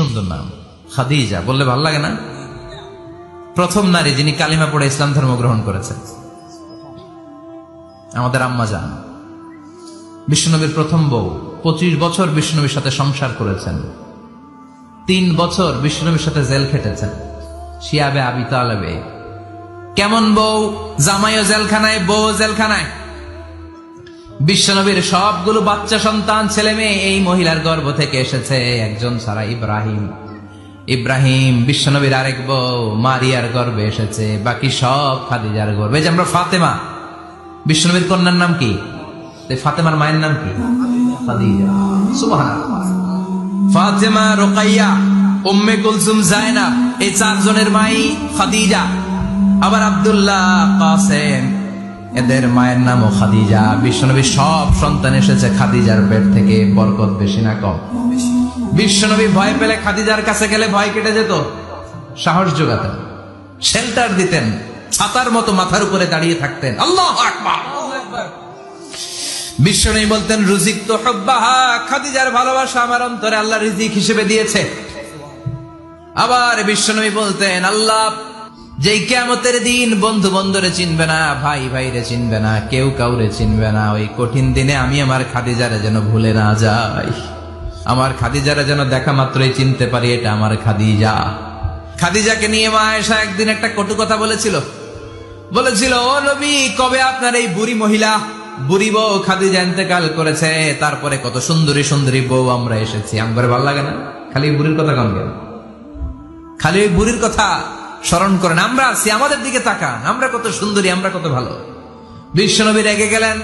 সুন্দর নাম, খাদিজা বললে ভালো লাগে না? প্রথম নারী যিনি কালিমা পড়ে ইসলাম ধর্ম গ্রহণ করেছেন আমাদের আম্মা জান, বিশ্বনবীর প্রথম বউ। 25 বছর বিশ্বনবীর সাথে সংসার করেছেন, 3 বছর বিশ্বনবীর সাথে জেল খেটেছেন, শিয়াবে আবি তালেবে। কেমন বউ? জামাইও জেলখানায়, বউ জেলখানায়। বিশ্বনবীর সবগুলো বাচ্চা সন্তান, ছেলে মেয়ে এই মহিলার গর্ভ থেকে এসেছে, একজন ছাড়া, ইব্রাহিম। ইব্রাহিম বিশ্বনবীর আরেক বউ মারিয়ার গর্ভে এসেছে, বাকি সব খাদিজার গর্ভে। যে আমরা ফাতেমা, বিশ্বনবীর কন্যার নাম কি? ফাতেমার মায়ের নাম কি? খাদিজা। সুবহানাল্লাহ। ফাতেমা, রুকাইয়া, উম্মে কুলসুম, জায়নাব, এই 4 জনের মাই খাদিজা। আবার আব্দুল্লাহ, কাসেম, এদের মায়ের নামও খাদিজা। বিশ্বনবীর সব সন্তান এসেছে খাদিজার পেট থেকে। বরকত বেশি না কম? বিশ্বনবী ভয় পেলে খাদিজার কাছে গেলে ভয় কেটে যেত, সাহস যোগাতেন, শেল্টার দিতেন, ছাতার মতো মাথার উপরে দাঁড়িয়ে থাকতেন। আল্লাহু আকবার। বিশ্বনবী বলতেন, রুজিক তো হুব্বাহা, খাদিজার ভালোবাসা আমার অন্তরে আল্লাহ রিজিক হিসেবে দিয়েছে। আবার বিশ্বনবী বলতেন, আল্লাহ যেই কিয়ামতের দিন বন্ধু বন্ধুরে চিনবে না, ভাই ভাইরে চিনবে না, কেউ কাউরে চিনবে না, ওই কঠিন দিনে আমি আমার খাদিজারে যেন ভুলে না যাই, আমার খাদিজারে যেন দেখা মাত্রই চিনতে পারি এটা আমার খাদিজা। খাদিজাকে নিয়ে মা আয়েশা একদিন একটা কটু কথা বলেছিল। ও নবী, কবে আপনার এই বুড়ি মহিলা, বুড়ি বউ খাদিজা ইন্তেকাল করেছে, তারপরে কত সুন্দরী সুন্দরী বউ আমরা এসেছি, আমার ভালো লাগে না? খালি বুড়ির কথা কন কেন? খালি ওই বুড়ির কথা স্মরণ করেন। আমরা আছি, আমাদের দিকে তাকান, আমরা কত সুন্দরী, আমরা কত ভালো। বিশ্বনবী রেগে গেলেন,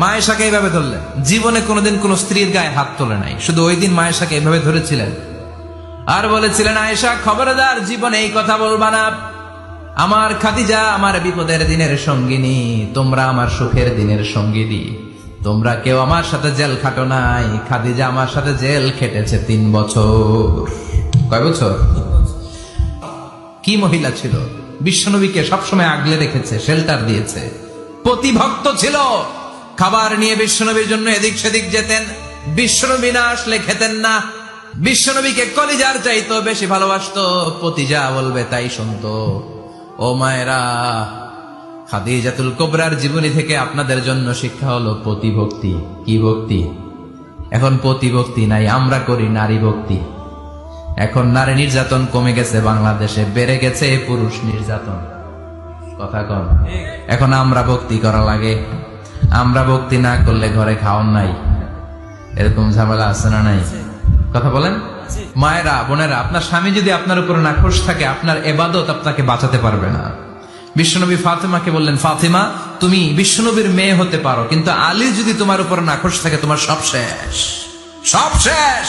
মা আয়েশাকে এইভাবে ধরলেন। জীবনে কোনোদিন কোন স্ত্রীর গায়ে হাত তোলে নাই, শুধু ওই দিন মা আয়েশাকে এইভাবে ধরেছিলেন আর বলেছিলেন, আয়েশা খবরদার, জীবনে এই কথা বলবা না। আমার খাদিজা আমার বিপদের দিনের সঙ্গিনী, তোমরা আমার সুখের দিনের সঙ্গিনী। তোমরা কেউ আমার সাথে জেল খাটো নাই, খাদিজা আমার সাথে জেল খেটেছে 3 বছর। কয় বছর? কি মহিলা ছিল! বিশ্বনবীকে সবসময় আগলে রেখেছে, শেল্টার দিয়েছে, প্রতিভক্ত ছিল। খাবার নিয়ে বিশ্বনবীর জন্য এদিক সেদিক যেতেন, বিশ্বনবী না আসলে খেতেন না। বিশ্বনবীকে কলিজার চাইতো বেশি ভালোবাসতো, পতি যা বলবে তাই শুনতো। ও মায়েরা, খাদিজাতুল কুবরার জীবনী থেকে আপনাদের জন্য শিক্ষা হলো প্রতিভক্তি। কি ভক্তি? এখন প্রতিভক্তি নাই, আমরা করি নারী ভক্তি। এখন নারী নির্যাতন কমে গেছে বাংলাদেশে, বেড়ে গেছে পুরুষ নির্যাতন। কথা কন। এখন আমরা ভক্তি করা লাগে, আমরা ভক্তি না করলে ঘরে খাওয়ান নাই, এরকম ঝামেলা আছে না নাই? কথা বলেন। মায়েরা, বোনেরা, আপনার স্বামী যদি আপনার উপরে নাখোশ থাকে, আপনার ইবাদত আপনাকে বাঁচাতে পারবে না। বিশ্বনবী ফাতেমাকে বললেন, ফাতেমা তুমি বিশ্বনবীর মেয়ে হতে পারো, কিন্তু আলী যদি তোমার উপরে নাখোশ থাকে, তোমার সব শেষ, সব শেষ।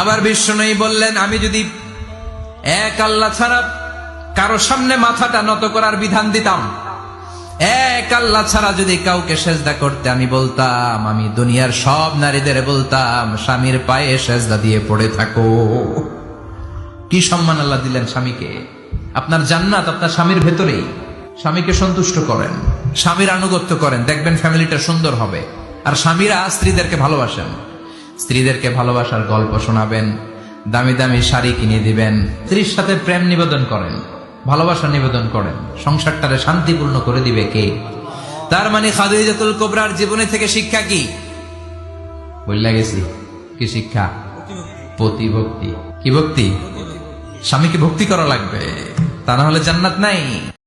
আবার বিশ্বনবী বললেন, আমি যদি এক আল্লাহ ছাড়া কারো সামনে মাথাটা নত করার বিধান দিতাম, এক আল্লাহ ছাড়া যদি কাউকে সেজদা করতে আমি বলতাম, আমি দুনিয়ার সব নারীদের বলতাম স্বামীর পায়ে সেজদা দিয়ে পড়ে থাকো। কি সম্মান আল্লাহ দিলেন স্বামীকে! আপনার জান্নাত আপনার স্বামীর ভেতরেই। স্বামীকে সন্তুষ্ট করেন, স্বামীর আনুগত্য করেন, দেখবেন ফ্যামিলিটা সুন্দর হবে। আর স্বামীরা স্ত্রীদেরকে ভালোবাসেন, স্ত্রীদেরকে ভালোবাসার গল্প শোনাবেন, দামি দামি শাড়ি কিনে দিবেন, স্ত্রীর সাথে প্রেম নিবেদন করেন, ভালোবাসা নিবেদন করেন, সংসারটারে শান্তিপূর্ণ করে দিবে কে? তার মানে খাদিজাতুল কুবরার জীবনী থেকে শিক্ষা কি? বললা গেছি, কি শিক্ষা? প্রতিভক্তি। কি ভক্তি? স্বামীকে ভক্তি করা লাগবে, তা না হলে জান্নাত নাই।